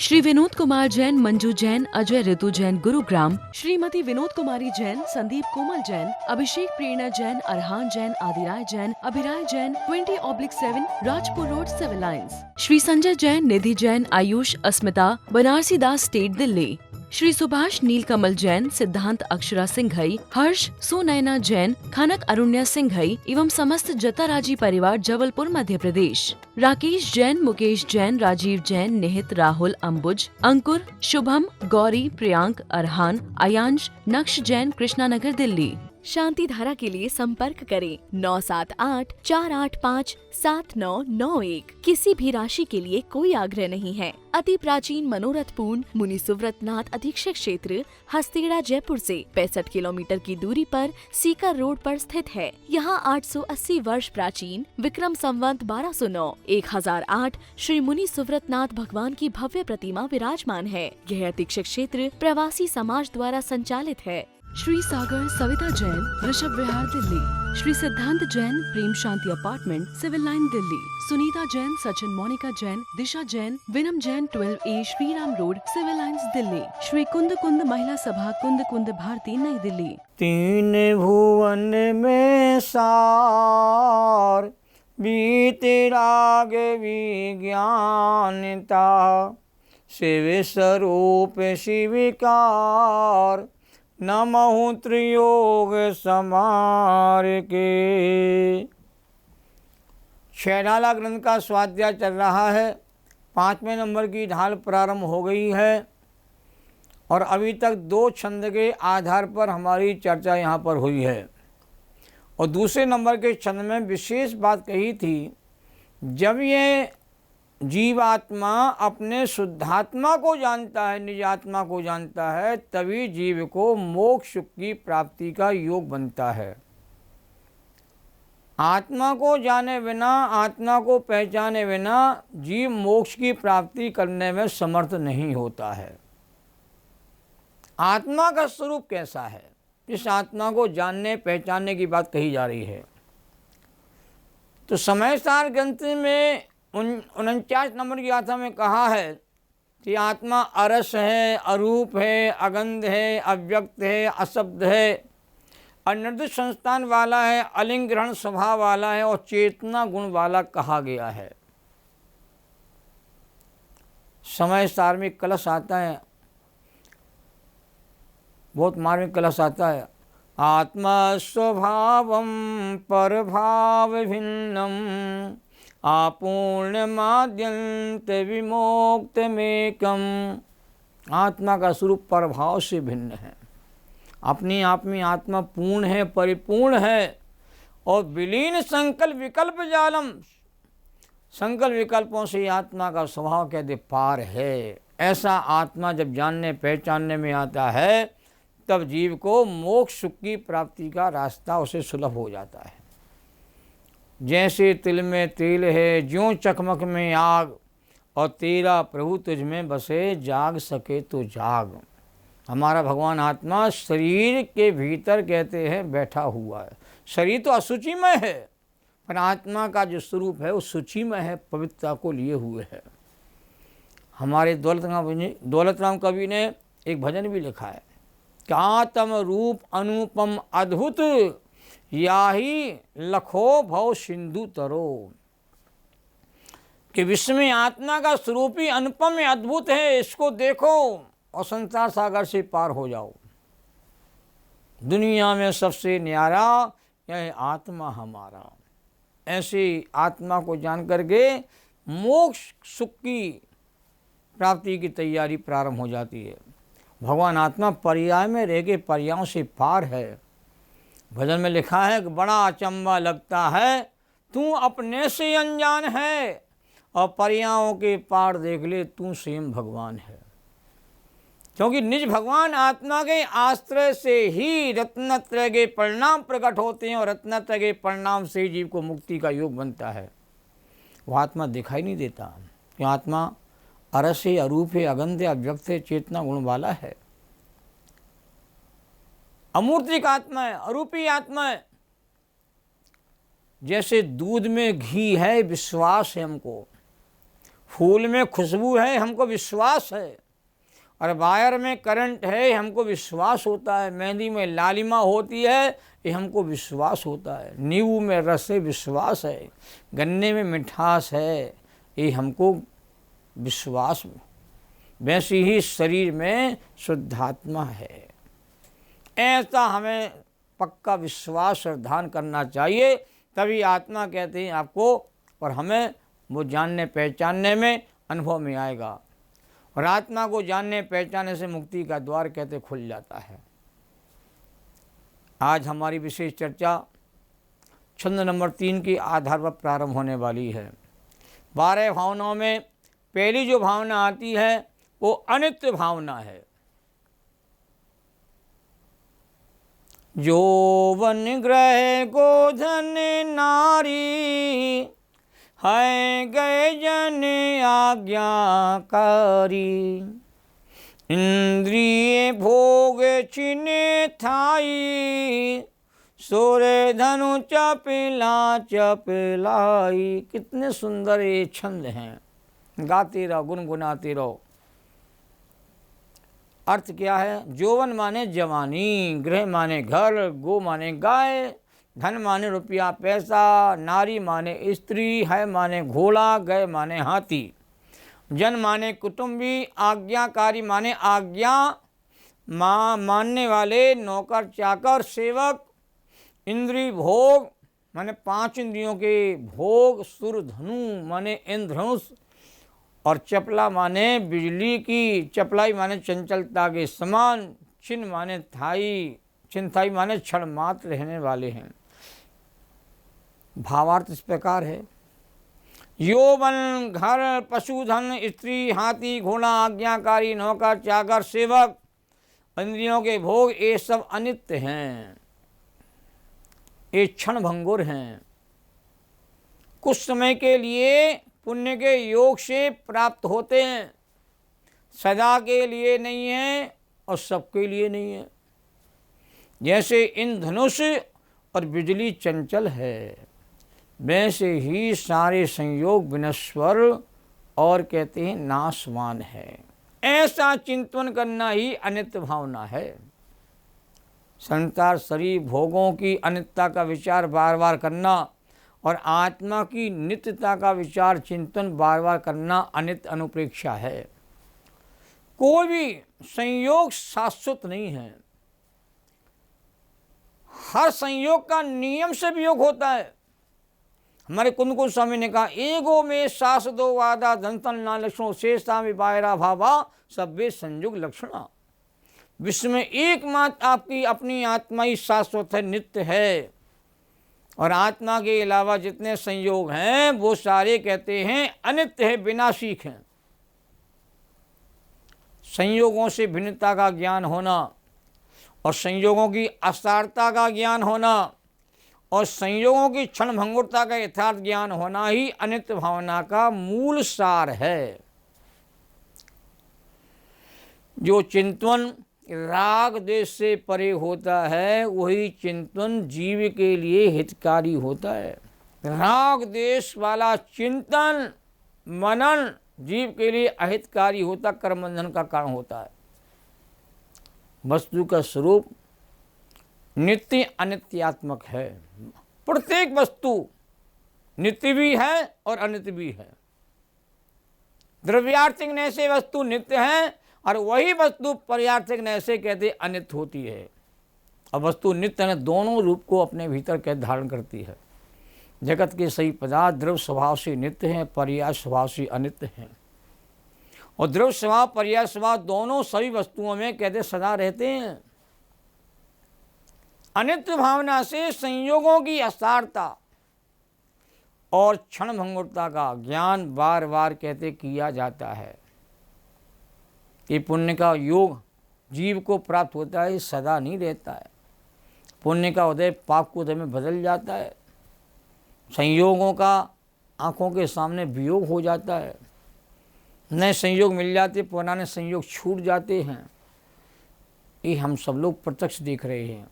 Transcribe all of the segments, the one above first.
Shri Vinod Kumar Jain, Manju Jain, Ajay Ritu Jain, Gurugram. Shrimati Vinod Kumari Jain, Sandeep Komal Jain, Abhishek Prerna Jain, Arhan Jain, Adirai Jain, Abhirai Jain, 20/7, Rajpur road, civil lines. Shri Sanjay Jain, Nidhi Jain, Ayush, Asmita, Banarsi Das estate, Delhi. Shri Subhash Neelkamal Jain, Siddhant Akshara Singhai, हर्ष सुनैना जैन, खनक अरुण्या सिंघई एवं समस्त जताराजी परिवार, जबलपुर, मध्य प्रदेश। राकेश जैन, मुकेश जैन, राजीव जैन, निहित, राहुल, अंबुज, अंकुर, शुभम, गौरी, प्रियांक, अरहान, आयांश, नक्श जैन, कृष्णानगर, दिल्ली। शांति धारा के लिए संपर्क करें 9784857991। किसी भी राशि के लिए कोई आग्रह नहीं है। अति प्राचीन मनोरथपूर्ण मुनि सुव्रतनाथ अधीक्षक क्षेत्र, हस्तेड़ा, जयपुर से 65 किलोमीटर की दूरी पर सीकर रोड पर स्थित है। यहाँ 880 वर्ष प्राचीन विक्रम संवत 1209 1008 श्री मुनि सुव्रतनाथ भगवान की भव्य प्रतिमा विराजमान है। यह अधीक्षक क्षेत्र प्रवासी समाज द्वारा संचालित है। श्री सागर सविता जैन, ऋषभ विहार, Delhi. Shri Siddhant Jain, Prem Shanti apartment, civil line, Delhi. Sunita Jain, Sachin Monika Jain, Disha Jain, Vinam Jain, 12A Shriram road, civil lines, Delhi. Shri Kund Kund महिला सभा, कुंद कुंद, भारती, नई दिल्ली। तीन भुवन में सार, बीते राग विज्ञानता, शिव स्वरूप शिविकार, नमः त्रियोग समार के। छैनाला ग्रंथ का स्वाध्याय चल रहा है। 5वें नंबर की ढाल प्रारंभ हो गई है और अभी तक 2 छंद के आधार पर हमारी चर्चा यहाँ पर हुई है। और दूसरे नंबर के छंद में विशेष बात कही थी, जब ये जीवात्मा अपने शुद्धात्मा को जानता है, निजात्मा को जानता है, तभी जीव को मोक्ष की प्राप्ति का योग बनता है। आत्मा को जाने बिना, आत्मा को पहचाने बिना जीव मोक्ष की प्राप्ति करने में समर्थ नहीं होता है। आत्मा का स्वरूप कैसा है, इस आत्मा को जानने पहचानने की बात कही जा रही है। तो समय सार ग्रंथ में 49 नंबर की गाथा में कहा है कि आत्मा अरस है, अरूप है, अगंध है, अव्यक्त है, अशब्द है, अनिर्दिष्ट संस्थान वाला है, अलिंग ग्रहण स्वभाव वाला है और चेतना गुण वाला कहा गया है। समय सार में कलश आता है, बहुत मार्मिक कलश आता है। आत्मा स्वभावम परभाव भिन्नम, आपूर्णमाद्यंत विमोक्तमेकम। आत्मा का स्वरूप प्रभाव से भिन्न है। अपने आप में आत्मा पूर्ण है, परिपूर्ण है और विलीन संकल्प विकल्प जालम, संकल्प विकल्पों से आत्मा का स्वभाव कहते पार है। ऐसा आत्मा जब जानने पहचानने में आता है, तब जीव को मोक्ष सुख की प्राप्ति का रास्ता उसे सुलभ हो जाता है। जैसे तिल में तेल है, ज्यों चकमक में आग, और तेरा प्रभु तुझ में बसे, जाग सके तो जाग। हमारा भगवान आत्मा शरीर के भीतर कहते हैं बैठा हुआ है। शरीर तो अशुचिमय है, पर आत्मा का जो स्वरूप है वो शुचिमय है, पवित्रता को लिए हुए है। हमारे दौलत राम कवि ने एक भजन भी लिखा है, कातम रूप अनुपम अद्भुत, याही लखो भव सिंधु तरो। कि विश्व में आत्मा का स्वरूप ही अनुपम है, अद्भुत है, इसको देखो और संसार सागर से पार हो जाओ। दुनिया में सबसे न्यारा यह आत्मा हमारा। ऐसी आत्मा को जान करके मोक्ष सुख की प्राप्ति की तैयारी प्रारंभ हो जाती है। भगवान आत्मा पर्याय में रह के पर्यायों से पार है। भजन में लिखा है कि बड़ा अचंबा लगता है, तू अपने से अनजान है, और पर्यायों के पार देख ले, तू स्वयं भगवान है। क्योंकि निज भगवान आत्मा के आश्रय से ही रत्नत्रय के परिणाम प्रकट होते हैं और रत्नत्रय के परिणाम से जीव को मुक्ति का योग बनता है। वह आत्मा दिखाई नहीं देता, कि आत्मा अरस है, अरूप है, अगंध है, अव्यक्त है, चेतना गुण वाला है। अमूर्तिक आत्मा है, अरूपी आत्मा है। जैसे दूध में घी है, विश्वास है हमको, फूल में खुशबू है, हमको विश्वास है, और वायर में करंट है, हमको विश्वास होता है, मेहंदी में लालिमा होती है, ये हमको विश्वास होता है, नींबू में रस है, विश्वास है, गन्ने में मिठास है, ये हमको विश्वास। वैसे ही शरीर में शुद्धात्मा है, ऐसा हमें पक्का विश्वास और ध्यान करना चाहिए, तभी आत्मा कहते हैं आपको, और हमें वो जानने पहचानने में, अनुभव में आएगा। और आत्मा को जानने पहचानने से मुक्ति का द्वार कहते खुल जाता है। आज हमारी विशेष चर्चा छंद नंबर 3 के आधार पर प्रारंभ होने वाली है। 12 भावनाओं में पहली जो भावना आती है वो अनित्य भावना है। यौवन ग्रह गोधन नारी, है गए जन आज्ञाकारी, इंद्रिय भोग चिने थाई, सोरे धनु चपिला चपिलाई। कितने सुंदर ये छंद हैं, गाते रहो, गुनगुनाते रहो। अर्थ क्या है? यौवन माने जवानी, गृह माने घर, गो माने गाय, धन माने रुपया पैसा, नारी माने स्त्री, है माने घोड़ा, गए माने हाथी, जन माने कुटुंबी, आज्ञाकारी माने आज्ञा मानने वाले, नौकर चाकर सेवक, इंद्री भोग माने 5 इंद्रियों के भोग, सुर धनु माने इंद्रधनुष, और चपला माने बिजली की, चपलाई माने चंचलता के समान, छिन्न माने थाई, छिन्नथाई माने क्षण मात्र रहने वाले हैं। भावार्थ इस प्रकार है, यौवन घर, पशुधन, स्त्री, हाथी, घोड़ा, आज्ञाकारी, नौकर चाकर, सेवक, इंद्रियों के भोग, ये सब अनित्य हैं, ये क्षण भंगुर हैं, कुछ समय के लिए पुण्य के योग से प्राप्त होते हैं, सदा के लिए नहीं है और सबके लिए नहीं है। जैसे इंद्रधनुष और बिजली चंचल है, वैसे ही सारे संयोग विनश्वर और कहते हैं नाशवान है। ऐसा चिंतन करना ही अनित्य भावना है। संसार शरीर भोगों की अनित्यता का विचार बार बार करना और आत्मा की नित्यता का विचार चिंतन बार बार करना अनित्य अनुप्रेक्षा है। कोई भी संयोग शाश्वत नहीं है, हर संयोग का नियम से वियोग होता है। हमारे कुंद स्वामी ने कहा, एगो में सास दो वादा धनतन ना लक्षणों शेषता में बायरा भावा सब्बे संयोग लक्षणा। विश्व में एकमात्र आपकी अपनी आत्मा ही शाश्वत है, नित्य है, और आत्मा के अलावा जितने संयोग हैं वो सारे कहते हैं अनित्य है, विनाशिक हैं। संयोगों से भिन्नता का ज्ञान होना और संयोगों की असारता का ज्ञान होना और संयोगों की क्षण भंगुरता का यथार्थ ज्ञान होना ही अनित्य भावना का मूल सार है। जो चिंतन राग देश से परे होता है वही चिंतन जीव के लिए हितकारी होता है। राग देश वाला चिंतन मनन जीव के लिए अहितकारी होता, कर्म बंधन का कारण होता है। वस्तु का स्वरूप नित्य अनित्यात्मक है। प्रत्येक वस्तु नित्य भी है और अनित्य भी है। द्रव्यार्थिक नय से वस्तु नित्य है और वही वस्तु पर्यार्थिक नय से कहते अनित्य होती है। और वस्तु नित्य है, दोनों रूप को अपने भीतर के धारण करती है। जगत के सही पदार्थ द्रव्य स्वभाव से नित्य हैं, पर्याय स्वभाव से अनित्य हैं। और द्रव्य स्वभाव पर्याय स्वभाव दोनों सभी वस्तुओं में कहते सदा रहते हैं। अनित्य भावना से संयोगों की असारता और क्षण भंगुरता का ज्ञान बार बार कहते किया जाता है। ये पुण्य का योग जीव को प्राप्त होता है, सदा नहीं रहता है। पुण्य का उदय पाप को उदय में बदल जाता है। संयोगों का आँखों के सामने वियोग हो जाता है, नए संयोग मिल जाते, पुराने संयोग छूट जाते हैं। ये हम सब लोग प्रत्यक्ष देख रहे हैं।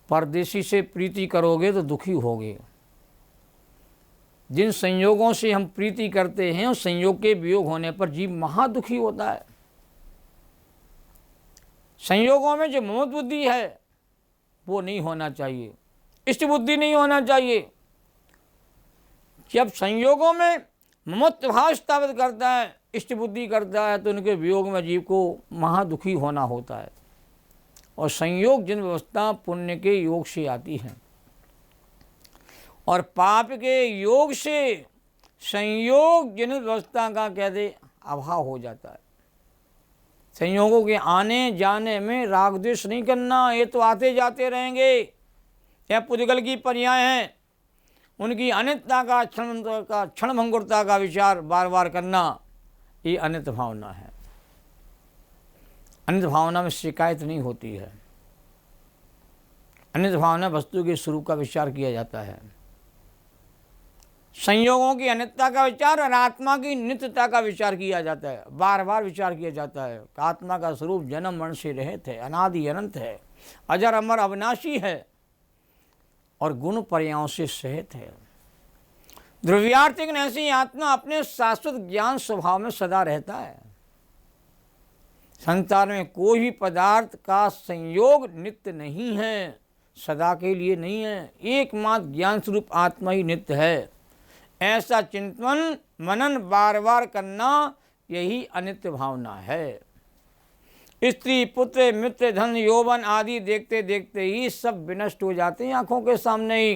परदेशी से प्रीति करोगे तो दुखी होगे, जिन संयोगों से हम प्रीति करते हैं उस संयोग के वियोग होने पर जीव महादुखी होता है। संयोगों में जो ममत्व बुद्धि है वो नहीं होना चाहिए, इष्ट बुद्धि नहीं होना चाहिए। जब संयोगों में ममत्व भाव स्थापित करता है, इष्ट बुद्धि करता है, तो उनके वियोग में जीव को महादुखी होना होता है। और संयोग जिन व्यवस्था पुण्य के योग से आती है और पाप के योग से संयोग जिन व्यवस्था का कहते अभाव हो जाता है। संयोगों के आने जाने में राग द्वेष नहीं करना, ये तो आते जाते रहेंगे, यह पुद्गल की पर्याय हैं। उनकी अनित्यता का क्षण भंगुरता का विचार बार बार करना, ये अनित्य भावना है। अनित्य भावना में शिकायत नहीं होती है। अनित्य भावना वस्तु के स्वरूप का विचार किया जाता है। संयोगों की अनित्यता का विचार और आत्मा की नित्यता का विचार किया जाता है, बार बार विचार किया जाता है। आत्मा का स्वरूप जन्म मरण से रहित है, अनादि अनंत है, अजर अमर अविनाशी है और गुण पर्यायों से सहित है। द्रव्यार्थिक ऐसी आत्मा अपने शाश्वत ज्ञान स्वभाव में सदा रहता है। संसार में कोई भी पदार्थ का संयोग नित्य नहीं है, सदा के लिए नहीं है। एकमात्र ज्ञान स्वरूप आत्मा ही नित्य है। ऐसा चिंतन मनन बार बार करना, यही अनित्य भावना है। स्त्री पुत्र मित्र धन यौवन आदि देखते देखते ही सब विनष्ट हो जाते हैं आंखों के सामने ही।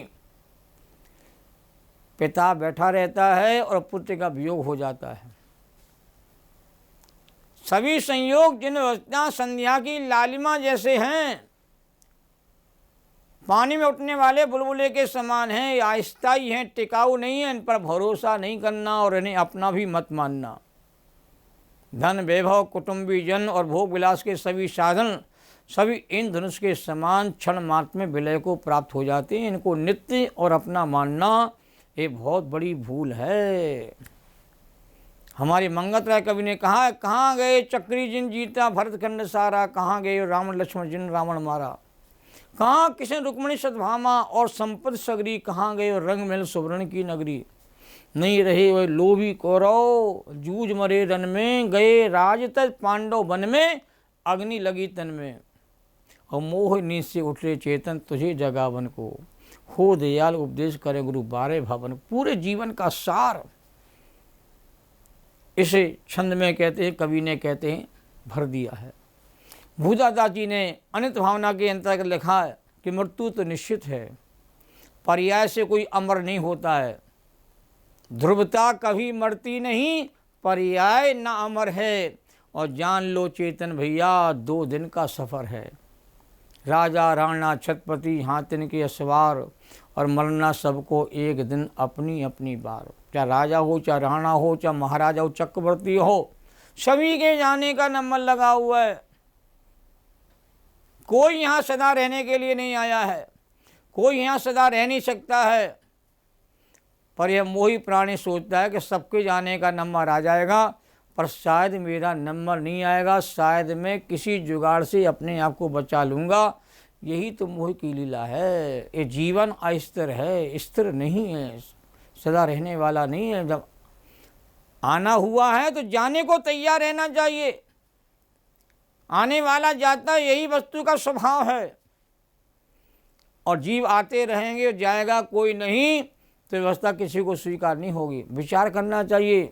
पिता बैठा रहता है और पुत्र का वियोग हो जाता है। सभी संयोग जिन अवस्था संध्या की लालिमा जैसे हैं, पानी में उठने वाले बुलबुले के समान हैं, ये अस्थायी हैं, टिकाऊ नहीं है। इन पर भरोसा नहीं करना और इन्हें अपना भी मत मानना। धन वैभव कुटुंबी जन और भोग विलास के सभी साधन सभी इन धनुष के समान क्षण मात्र में विलय को प्राप्त हो जाते हैं। इनको नित्य और अपना मानना ये बहुत बड़ी भूल है। हमारे मंगतराय कवि ने कहा है, कहाँ गए चक्री जिन जीता भरत खंड सारा, कहाँ गए रावण लक्ष्मण जिन रावण मारा। कहाँ किशन रुक्मणी सद्भामा और संपद सगरी, कहाँ गए रंग महल सुवर्ण की नगरी। नहीं रहे वह लोभी कौरव जूझ मरे रन में, गए राज तज पांडव वन में, अग्नि लगी तन में। और मोह नींद से उठे चेतन तुझे जगावन को, हो दयाल उपदेश करे गुरु बारे भवन। पूरे जीवन का सार इसे छंद में कहते हैं, कवि ने कहते हैं भर दिया है। भूदादा जी ने अनित्य भावना के अंतर्गत लिखा है कि मृत्यु तो निश्चित है, पर्याय से कोई अमर नहीं होता है। ध्रुवता कभी मरती नहीं, पर्याय न अमर है। और जान लो चेतन भैया 2 दिन का सफ़र है। राजा राणा छत्रपति हाथिन के सवार, और मरना सबको एक दिन अपनी अपनी बार। चाहे राजा हो, चाहे राणा हो, चाहे महाराजा हो, चक्रवर्ती हो, सभी के जाने का नंबर लगा हुआ है। कोई यहाँ सदा रहने के लिए नहीं आया है, कोई यहाँ सदा रह नहीं सकता है। पर यह मोही प्राणी सोचता है कि सबके जाने का नंबर आ जाएगा, पर शायद मेरा नंबर नहीं आएगा, शायद मैं किसी जुगाड़ से अपने आप को बचा लूँगा। यही तो मोह की लीला है। ये जीवन अस्थिर है, स्थिर नहीं है, सदा रहने वाला नहीं है। जब आना हुआ है तो जाने को तैयार रहना चाहिए। आने वाला जाता, यही वस्तु का स्वभाव है। और जीव आते रहेंगे, जाएगा कोई नहीं, तो व्यवस्था किसी को स्वीकार नहीं होगी। विचार करना चाहिए।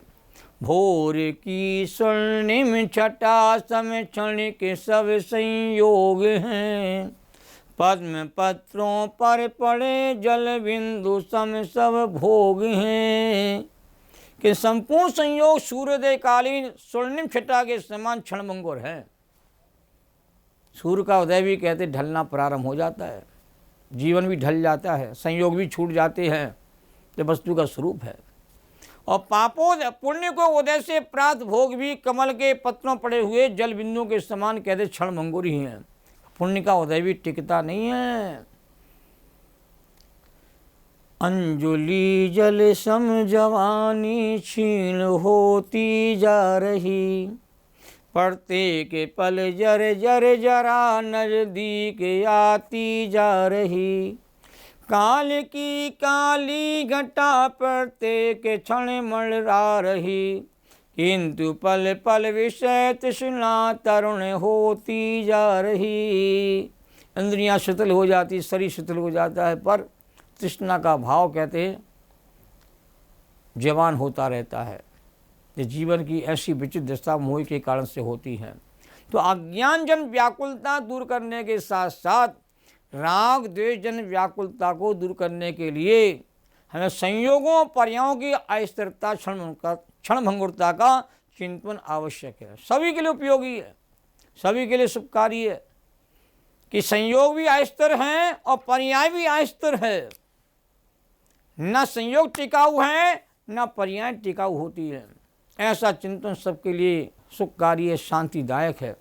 भोर की स्वर्णिम छटा समय क्षण के सब संयोग हैं, पद्म पत्रों पर पड़े जल बिंदु सम सब भोग हैं। कि संपूर्ण संयोग सूर्योदय कालीन स्वर्णिम छटा के समान क्षणभंगुर है। सूर्य का उदय भी कहते ढलना प्रारंभ हो जाता है, जीवन भी ढल जाता है, संयोग भी छूट जाते हैं। तो वस्तु का स्वरूप है। और पापोदय पुण्य को उदय से प्राप्त भोग भी कमल के पत्रों पड़े हुए जल बिंदुओं के समान कहते क्षणभंगुर ही हैं। पुण्य का उदय भी टिकता नहीं है। अंजुली जल सम जवानी क्षीण होती जा रही, पड़ते के पल जर जर जरा नजदीक आती जा रही। काल की काली घटा प्रत्येक क्षण मंडरा रही, किंतु पल पल विषय तृष्णा तरुण होती जा रही। इंद्रियां शिथिल हो जाती, शरीर शिथिल हो जाता है, पर तृष्णा का भाव कहते हैं जवान होता रहता है। ये जीवन की ऐसी विचित्र दशा मोह के कारण से होती है। तो अज्ञान जन व्याकुलता दूर करने के साथ साथ राग द्वेष जन व्याकुलता को दूर करने के लिए हमें संयोगों पर्यायों की अस्थिरता क्षण भंगुरता का चिंतन आवश्यक है। सभी के लिए उपयोगी है, सभी के लिए शुभकारी है कि संयोग भी अस्थिर हैं और पर्याय भी अस्थिर है। न संयोग टिकाऊ है न पर्याय टिकाऊ होती है। ऐसा चिंतन सबके लिए सुखकारी है, शांतिदायक है।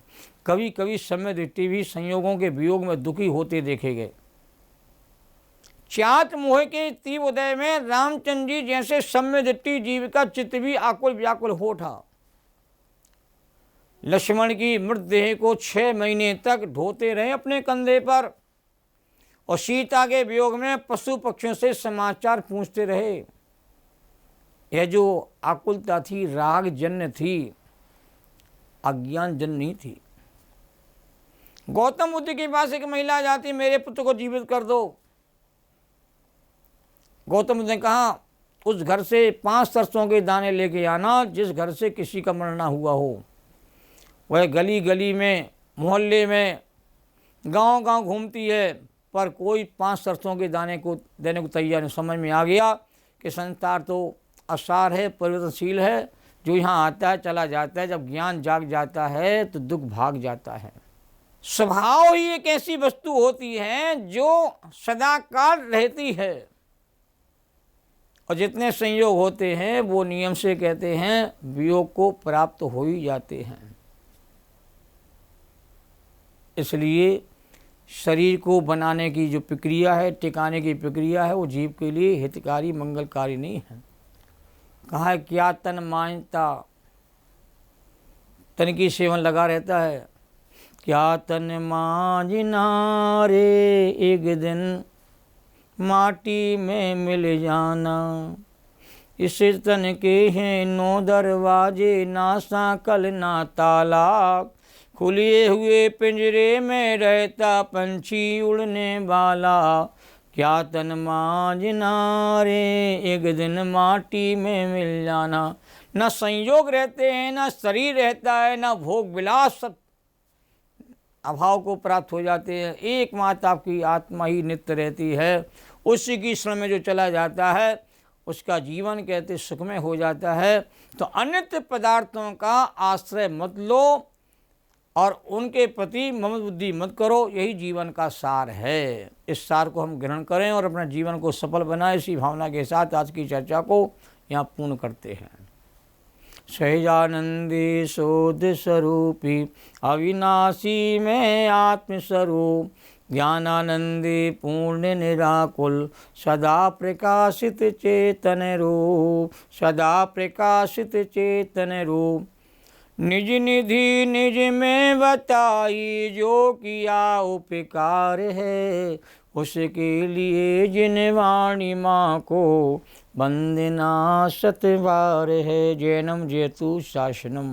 कभी कभी समय दृष्टि भी संयोगों के वियोग में दुखी होते देखे गए। चात मोह के तीव्र उदय में रामचंद्र जी जैसे सम्य दृष्टि जीव का चित्त भी आकुल व्याकुल हो उठा। लक्ष्मण की मृतदेह को 6 महीने तक ढोते रहे अपने कंधे पर, और सीता के वियोग में पशु पक्षियों से समाचार पूछते रहे। यह जो आकुलता थी राग जन्य थी, अज्ञान जन्य नहीं थी। गौतम बुद्ध के पास एक महिला जाती, मेरे पुत्र को जीवित कर दो। गौतम बुद्ध ने कहा, उस घर से 5 सरसों के दाने लेके आना जिस घर से किसी का मरण ना हुआ हो। वह गली गली में, मोहल्ले में, गांव गांव घूमती है, पर कोई 5 सरसों के दाने को देने को तैयार नहीं। समझ में आ गया कि संसार तो असार है, परिवर्तनशील है। जो यहाँ आता है चला जाता है। जब ज्ञान जाग जाता है तो दुख भाग जाता है। स्वभाव ही एक ऐसी वस्तु होती है जो सदाकाल रहती है, और जितने संयोग होते हैं वो नियम से कहते हैं वियोग को प्राप्त हो ही जाते हैं। इसलिए शरीर को बनाने की जो प्रक्रिया है, टिकाने की प्रक्रिया है, वो जीव के लिए हितकारी मंगलकारी नहीं है। कहा है क्या तन मानता, तन की सेवन लगा रहता है। क्या तन मांझना रे एक दिन माटी में मिल जाना, इस तन के हैं 9 दरवाजे, ना सांकल ना ताला, खुले हुए पिंजरे में रहता पंछी उड़ने वाला। क्या तन मांझना रे एक दिन माटी में मिल जाना। न संयोग रहते हैं, न शरीर रहता है, न भोग विलास, सब अभाव को प्राप्त हो जाते हैं। एकमात्र आपकी आत्मा ही नित्य रहती है। उसी की शरण में जो चला जाता है उसका जीवन कहते सुखमय हो जाता है। तो अनित्य पदार्थों का आश्रय मत लो और उनके प्रति ममता बुद्धि मत करो। यही जीवन का सार है। इस सार को हम ग्रहण करें और अपने जीवन को सफल बनाएं। इसी भावना के साथ आज की चर्चा को यहाँ पूर्ण करते हैं। सहजानंदी शोध स्वरूपी अविनाशी में आत्मस्वरूप, ज्ञानानंदी पूर्ण निराकुल सदा प्रकाशित चेतन रूप, सदा प्रकाशित चेतन रूप। निज निधि निज में बताई जो किया उपकार है, उसके लिए जिन वाणी माँ को वंदना शतवार है। जैनम जयतु शासनम।